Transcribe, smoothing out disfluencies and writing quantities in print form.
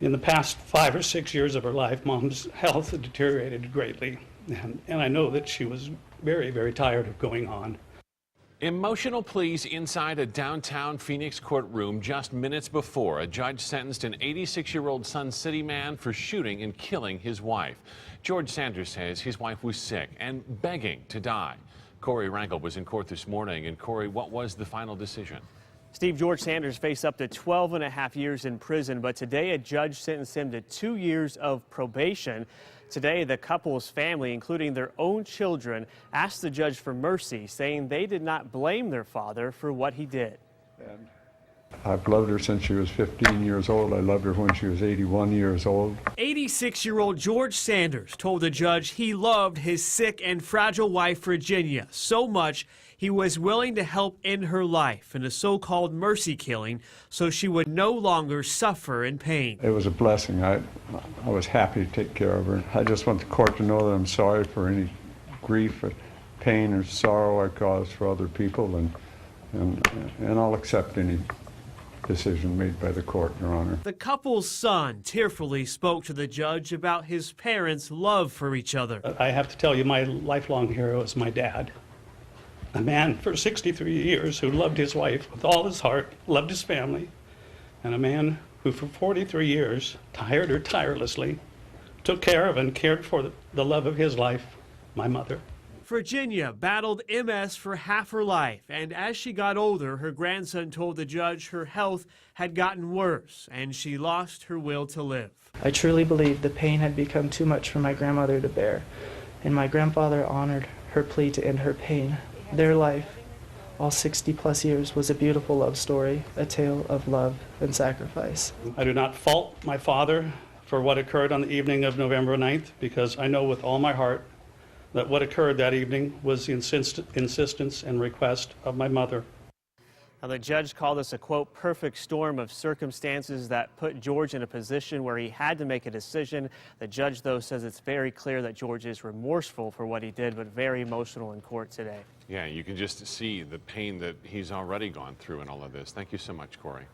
In the past 5 or 6 years of her life, Mom's health had deteriorated greatly, and I know that she was very, very tired of going on. Emotional pleas inside a downtown Phoenix courtroom just minutes before a judge sentenced an 86-year-old Sun City man for shooting and killing his wife. George Sanders says his wife was sick and begging to die. Corey Rankel was in court this morning. And Corey, what was the final decision? Steve, George Sanders faced up to 12.5 years in prison, but today a judge sentenced him to 2 years of probation. Today, the couple's family, including their own children, asked the judge for mercy, saying they did not blame their father for what he did. And I've loved her since she was 15 years old. I loved her when she was 81 years old. 86-year-old George Sanders told the judge he loved his sick and fragile wife, Virginia, so much he was willing to help end her life in a so-called mercy killing so she would no longer suffer in pain. It was a blessing. I was happy to take care of her. I just want the court to know that I'm sorry for any grief, or pain, or sorrow I caused for other people, and I'll accept any decision made by the court, Your Honor. The couple's son tearfully spoke to the judge about his parents' love for each other. I have to tell you, my lifelong hero is my dad. A man for 63 years who loved his wife with all his heart, loved his family, and a man who for 43 years, tired or tirelessly, took care of and cared for the love of his life, my mother. Virginia battled MS for half her life, and as she got older, her grandson told the judge her health had gotten worse, and she lost her will to live. I truly believe the pain had become too much for my grandmother to bear, and my grandfather honored her plea to end her pain. Their life, all 60-plus years, was a beautiful love story, a tale of love and sacrifice. I do not fault my father for what occurred on the evening of November 9th, because I know with all my heart that what occurred that evening was the insistence and request of my mother. Now, the judge called this a, quote, perfect storm of circumstances that put George in a position where he had to make a decision. The judge, though, says it's very clear that George is remorseful for what he did, but very emotional in court today. Yeah, you can just see the pain that he's already gone through in all of this. Thank you so much, Corey.